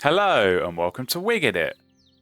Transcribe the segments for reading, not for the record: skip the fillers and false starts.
Hello and welcome to Wingin.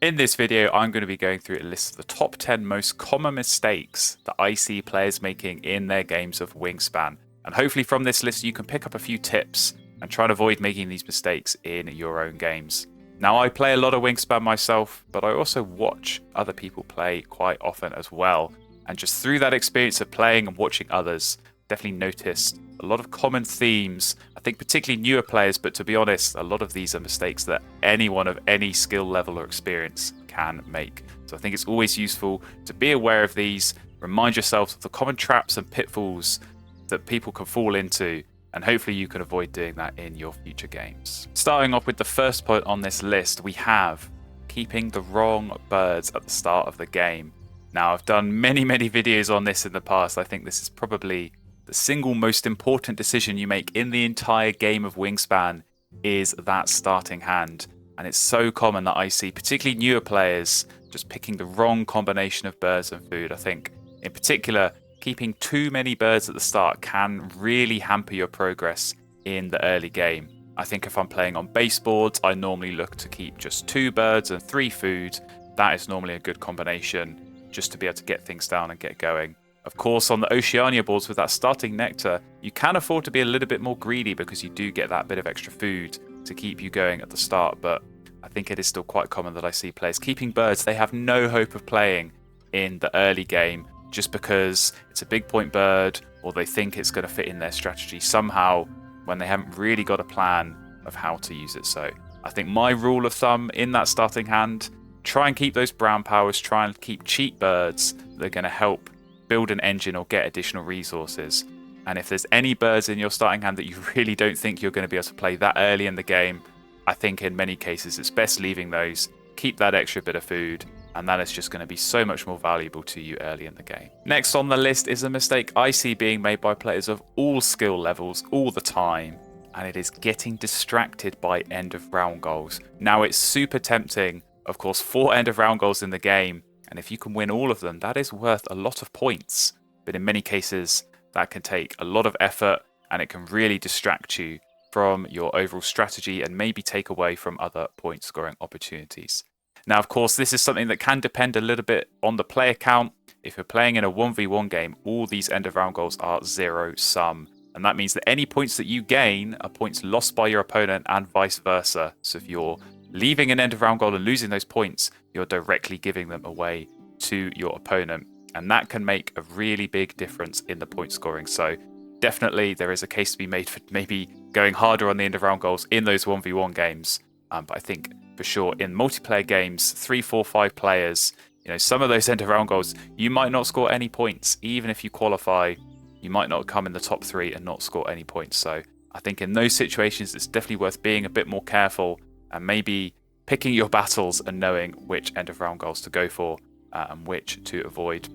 In this video, I'm going to be going through a list of the top 10 most common mistakes that I see players making in their games of Wingspan. And hopefully from this list, you can pick up a few tips and try to avoid making these mistakes in your own games. Now, I play a lot of Wingspan myself, but I also watch other people play quite often as well. And just through that experience of playing and watching others, definitely noticed a lot of common themes. I think particularly newer players, but to be honest, a lot of these are mistakes that anyone of any skill level or experience can make. So I think it's always useful to be aware of these, remind yourself of the common traps and pitfalls that people can fall into, and hopefully you can avoid doing that in your future games. Starting off with the first point on this list, we have keeping the wrong birds at the start of the game. Now, I've done many videos on this in the past. I think this is probably the single most important decision you make in the entire game of Wingspan is that starting hand. And it's so common that I see, particularly newer players, just picking the wrong combination of birds and food. I think, in particular, keeping too many birds at the start can really hamper your progress in the early game. I think if I'm playing on base boards, I normally look to keep just 2 birds and 3 food. That is normally a good combination just to be able to get things down and get going. Of course, on the Oceania boards with that starting nectar, you can afford to be a little bit more greedy because you do get that bit of extra food to keep you going at the start. But I think it is still quite common that I see players keeping birds. They have no hope of playing in the early game just because it's a big point bird or they think it's going to fit in their strategy somehow when they haven't really got a plan of how to use it. So I think my rule of thumb in that starting hand, try and keep those brown powers, try and keep cheap birds that are going to help build an engine or get additional resources. And if there's any birds in your starting hand that you really don't think you're going to be able to play that early in the game, I think in many cases it's best leaving those, keep that extra bit of food, and that is just going to be so much more valuable to you early in the game. Next on the list is a mistake I see being made by players of all skill levels all the time, and it is getting distracted by end of round goals. Now, it's super tempting, of course, 4 end of round goals in the game, and if you can win all of them, that is worth a lot of points. But in many cases, that can take a lot of effort and it can really distract you from your overall strategy and maybe take away from other point scoring opportunities. Now, of course, this is something that can depend a little bit on the player count. If you're playing in a 1v1 game, all these end of round goals are 0 sum. And that means that any points that you gain are points lost by your opponent and vice versa. So if you're leaving an end of round goal and losing those points, you're directly giving them away to your opponent. And that can make a really big difference in the point scoring. So definitely there is a case to be made for maybe going harder on the end of round goals in those 1v1 games. But I think for sure in multiplayer games, 3, 4, 5 players, some of those end of round goals, you might not score any points. Even if you qualify, you might not come in the top 3 and not score any points. So I think in those situations, it's definitely worth being a bit more careful and maybe picking your battles and knowing which end of round goals to go for and which to avoid.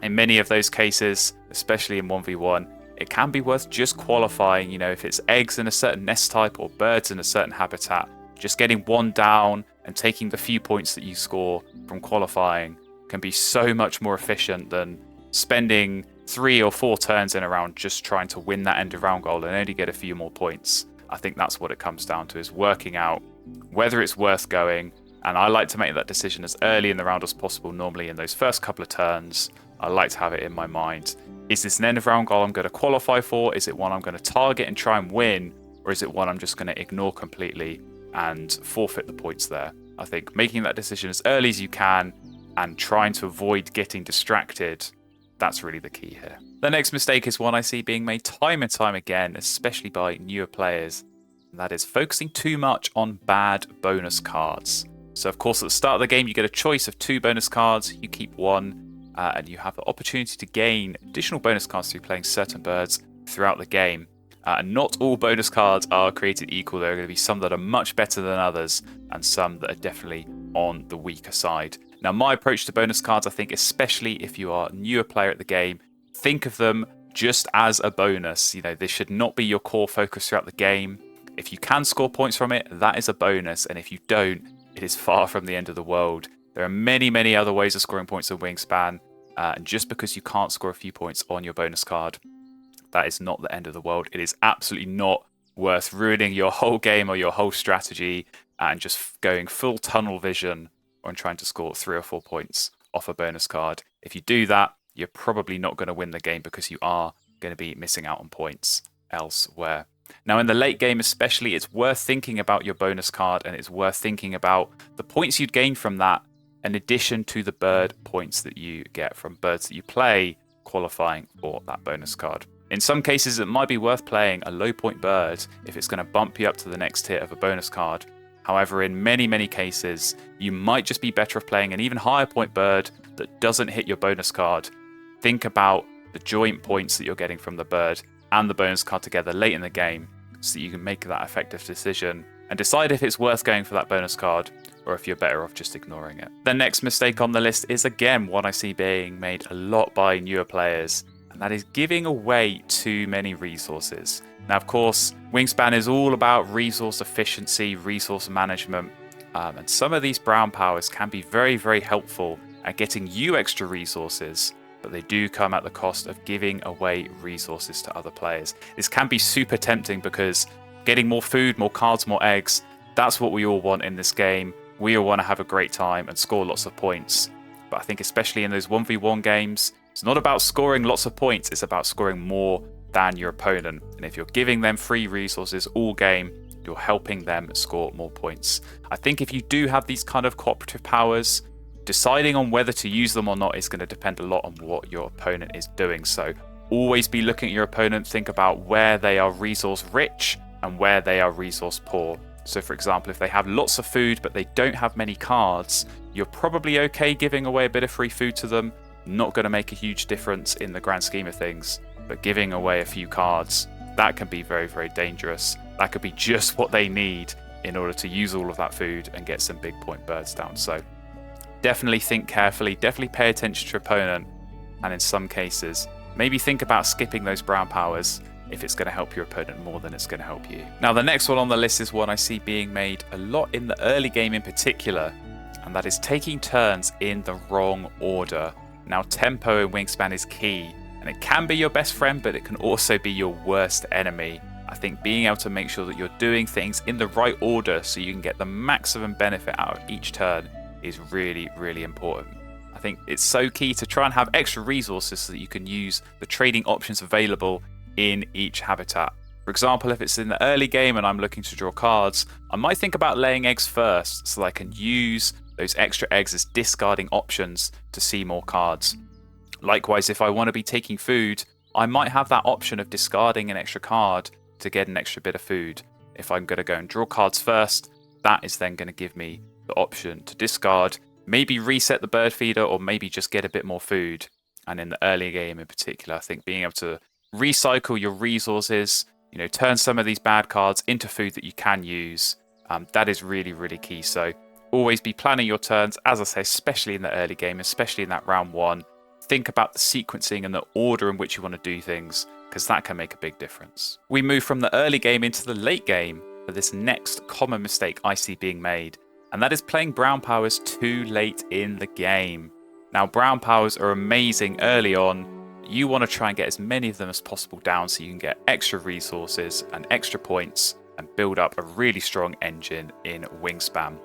In many of those cases, especially in 1v1, it can be worth just qualifying. If it's eggs in a certain nest type or birds in a certain habitat, just getting 1 down and taking the few points that you score from qualifying can be so much more efficient than spending 3 or 4 turns in a round just trying to win that end of round goal and only get a few more points. I think that's what it comes down to, is working out whether it's worth going. And I like to make that decision as early in the round as possible. Normally in those first couple of turns, I like to have it in my mind. Is this an end of round goal I'm going to qualify for? Is it one I'm going to target and try and win? Or is it one I'm just going to ignore completely and forfeit the points there? I think making that decision as early as you can and trying to avoid getting distracted, that's really the key here. The next mistake is one I see being made time and time again, especially by newer players. And that is focusing too much on bad bonus cards. So of course at the start of the game you get a choice of 2 bonus cards, you keep 1 and you have the opportunity to gain additional bonus cards through playing certain birds throughout the game. And not all bonus cards are created equal. There are going to be some that are much better than others and some that are definitely on the weaker side. Now, my approach to bonus cards, I think, especially if you are a newer player at the game, think of them just as a bonus. This should not be your core focus throughout the game. If you can score points from it, that is a bonus. And if you don't, it is far from the end of the world. There are many other ways of scoring points in Wingspan. And just because you can't score a few points on your bonus card, that is not the end of the world. It is absolutely not worth ruining your whole game or your whole strategy and just going full tunnel vision on trying to score 3 or 4 points off a bonus card. If you do that, you're probably not going to win the game because you are going to be missing out on points elsewhere. Now, in the late game especially, it's worth thinking about your bonus card, and it's worth thinking about the points you'd gain from that in addition to the bird points that you get from birds that you play qualifying for that bonus card. In some cases, it might be worth playing a low point bird if it's going to bump you up to the next tier of a bonus card. However, in many cases, you might just be better off playing an even higher point bird that doesn't hit your bonus card. Think about the joint points that you're getting from the bird and the bonus card together late in the game so that you can make that effective decision and decide if it's worth going for that bonus card or if you're better off just ignoring it. The next mistake on the list is again one I see being made a lot by newer players, and that is giving away too many resources. Now, of course, Wingspan is all about resource efficiency, resource management, and some of these brown powers can be very helpful at getting you extra resources, but they do come at the cost of giving away resources to other players. This can be super tempting because getting more food, more cards, more eggs, that's what we all want in this game. We all want to have a great time and score lots of points. But I think especially in those 1v1 games, it's not about scoring lots of points, it's about scoring more than your opponent. And if you're giving them free resources all game, you're helping them score more points. I think if you do have these kind of cooperative powers, deciding on whether to use them or not is going to depend a lot on what your opponent is doing. So always be looking at your opponent, think about where they are resource rich and where they are resource poor. So for example, if they have lots of food but they don't have many cards, you're probably okay giving away a bit of free food to them. Not going to make a huge difference in the grand scheme of things, but giving away a few cards, that can be very dangerous. That could be just what they need in order to use all of that food and get some big point birds down. So definitely think carefully, definitely pay attention to your opponent, and in some cases, maybe think about skipping those brown powers if it's going to help your opponent more than it's going to help you. Now, the next one on the list is one I see being made a lot in the early game in particular, and that is taking turns in the wrong order. Now, tempo in Wingspan is key, and it can be your best friend, but it can also be your worst enemy. I think being able to make sure that you're doing things in the right order so you can get the maximum benefit out of each turn is really important. I think it's so key to try and have extra resources so that you can use the trading options available in each habitat. For example, if it's in the early game and I'm looking to draw cards, I might think about laying eggs first so that I can use those extra eggs as discarding options to see more cards. Likewise, if I want to be taking food, I might have that option of discarding an extra card to get an extra bit of food. If I'm going to go and draw cards first, that is then going to give me the option to discard, maybe reset the bird feeder, or maybe just get a bit more food. And in the early game in particular, I think being able to recycle your resources, turn some of these bad cards into food that you can use, that is really key. So always be planning your turns, as I say, especially in the early game, especially in that round one. Think about the sequencing and the order in which you want to do things, because that can make a big difference. We move from the early game into the late game for this next common mistake I see being made, and that is playing brown powers too late in the game. Now, brown powers are amazing early on. You want to try and get as many of them as possible down so you can get extra resources and extra points and build up a really strong engine in Wingspan.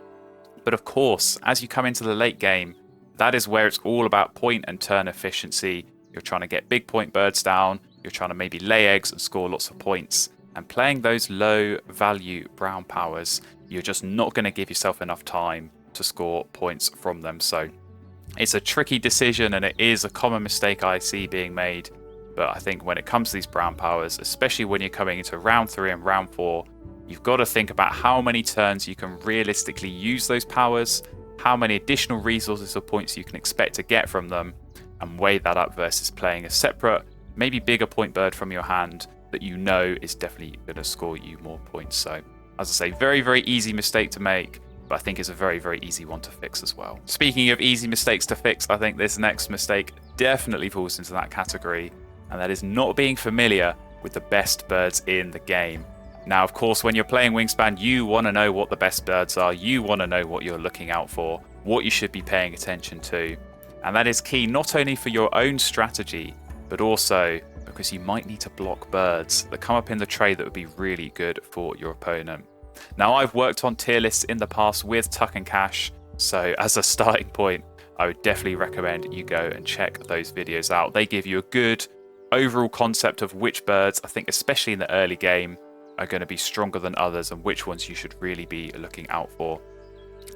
But of course, as you come into the late game, that is where it's all about point and turn efficiency. You're trying to get big point birds down, you're trying to maybe lay eggs and score lots of points. And playing those low value brown powers, you're just not going to give yourself enough time to score points from them. So it's a tricky decision, and it is a common mistake I see being made. But I think when it comes to these brown powers, especially when you're coming into round 3 and round 4, you've got to think about how many turns you can realistically use those powers, how many additional resources or points you can expect to get from them, and weigh that up versus playing a separate, maybe bigger point bird from your hand that you know is definitely going to score you more points. So, as I say, very easy mistake to make, but I think it's a very easy one to fix as well. Speaking of easy mistakes to fix, I think this next mistake definitely falls into that category, and that is not being familiar with the best birds in the game. Now, of course, when you're playing Wingspan, you want to know what the best birds are, you want to know what you're looking out for, what you should be paying attention to, and that is key not only for your own strategy, but also because you might need to block birds that come up in the trade that would be really good for your opponent. Now, I've worked on tier lists in the past with Tuck and Cash, so as a starting point, I would definitely recommend you go and check those videos out. They give you a good overall concept of which birds, I think especially in the early game, are going to be stronger than others and which ones you should really be looking out for.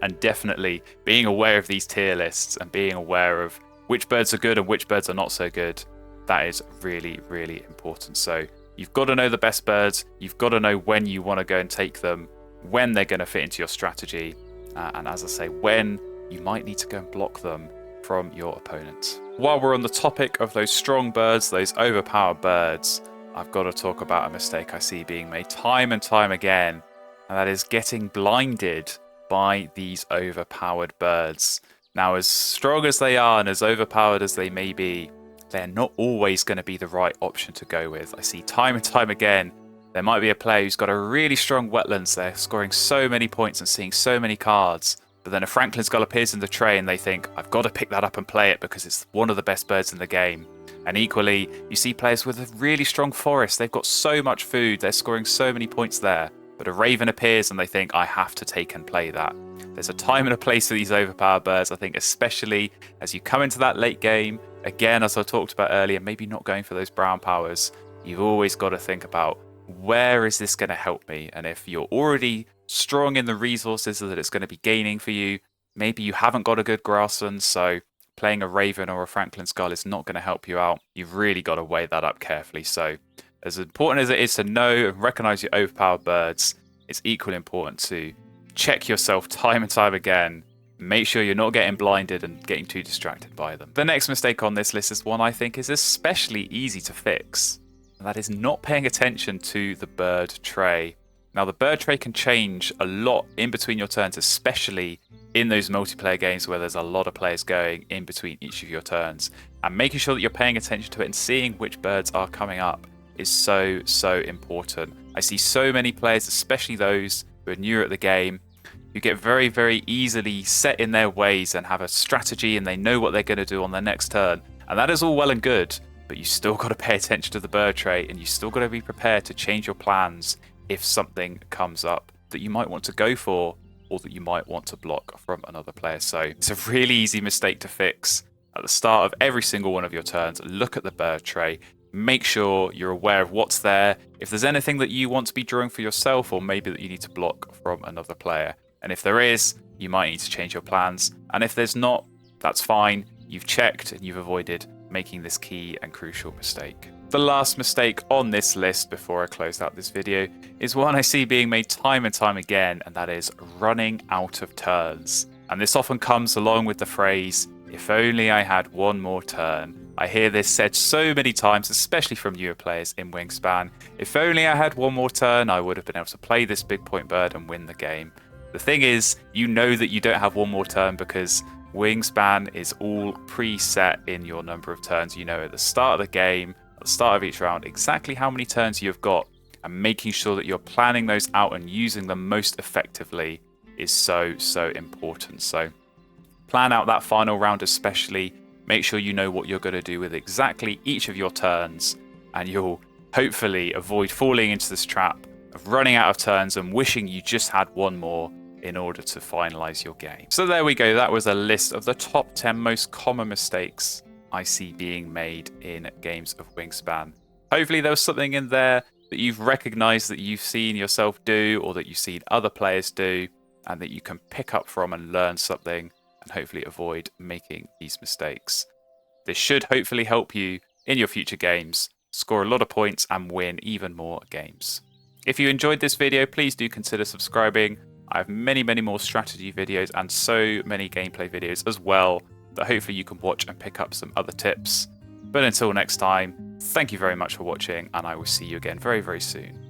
And definitely being aware of these tier lists and being aware of which birds are good and which birds are not so good, that is really, really important. So you've got to know the best birds, you've got to know when you want to go and take them, when they're going to fit into your strategy, and as I say, when you might need to go and block them from your opponents. While we're on the topic of those strong birds, those overpowered birds, I've got to talk about a mistake I see being made time and time again, and that is getting blinded by these overpowered birds. Now, as strong as they are and as overpowered as they may be, they're not always going to be the right option to go with. I see time and time again, there might be a player who's got a really strong wetlands, they're scoring so many points and seeing so many cards, but then a Franklin Skull appears in the tray and they think, I've got to pick that up and play it because it's one of the best birds in the game. And equally, you see players with a really strong forest, they've got so much food, they're scoring so many points there, but a Raven appears and they think, I have to take and play that. There's a time and a place for these overpowered birds, I think, especially as you come into that late game. Again, as I talked about earlier, maybe not going for those brown powers. You've always got to think about, where is this going to help me? And if you're already strong in the resources that it's going to be gaining for you, maybe you haven't got a good grassland, so playing a Raven or a Franklin Skull is not going to help you out. You've really got to weigh that up carefully. So as important as it is to know and recognize your overpowered birds, it's equally important to check yourself time and time again. Make sure you're not getting blinded and getting too distracted by them. The next mistake on this list is one I think is especially easy to fix, and that is not paying attention to the bird tray. Now, the bird tray can change a lot in between your turns, especially in those multiplayer games where there's a lot of players going in between each of your turns. And making sure that you're paying attention to it and seeing which birds are coming up is so, so important. I see so many players, especially those who are newer at the game, who get very, very easily set in their ways and have a strategy and they know what they're going to do on their next turn. And that is all well and good, but you still got to pay attention to the bird tray and you still got to be prepared to change your plans if something comes up that you might want to go for or that you might want to block from another player. So it's a really easy mistake to fix. At the start of every single one of your turns, look at the bird tray, make sure you're aware of what's there, if there's anything that you want to be drawing for yourself or maybe that you need to block from another player. And if there is, you might need to change your plans. And if there's not, that's fine. You've checked and you've avoided making this key and crucial mistake. The last mistake on this list before I close out this video is one I see being made time and time again, and that is running out of turns. And this often comes along with the phrase, if only I had one more turn. I hear this said so many times, especially from newer players in Wingspan. If only I had one more turn, I would have been able to play this big point bird and win the game. The thing is, you know that you don't have one more turn because Wingspan is all preset in your number of turns. You know at the start of the game, at the start of each round, exactly how many turns you've got, and making sure that you're planning those out and using them most effectively is so, so important. So plan out that final round especially. Make sure you know what you're going to do with exactly each of your turns, and you'll hopefully avoid falling into this trap of running out of turns and wishing you just had one more in order to finalize your game. So there we go. That was a list of the top 10 most common mistakes I see being made in games of Wingspan. Hopefully there was something in there that you've recognized, that you've seen yourself do, or that you've seen other players do, and that you can pick up from and learn something and hopefully avoid making these mistakes. This should hopefully help you in your future games, score a lot of points and win even more games. If you enjoyed this video, please do consider subscribing. I have many, many more strategy videos and so many gameplay videos as well that hopefully you can watch and pick up some other tips. But until next time, thank you very much for watching, and I will see you again very, very soon.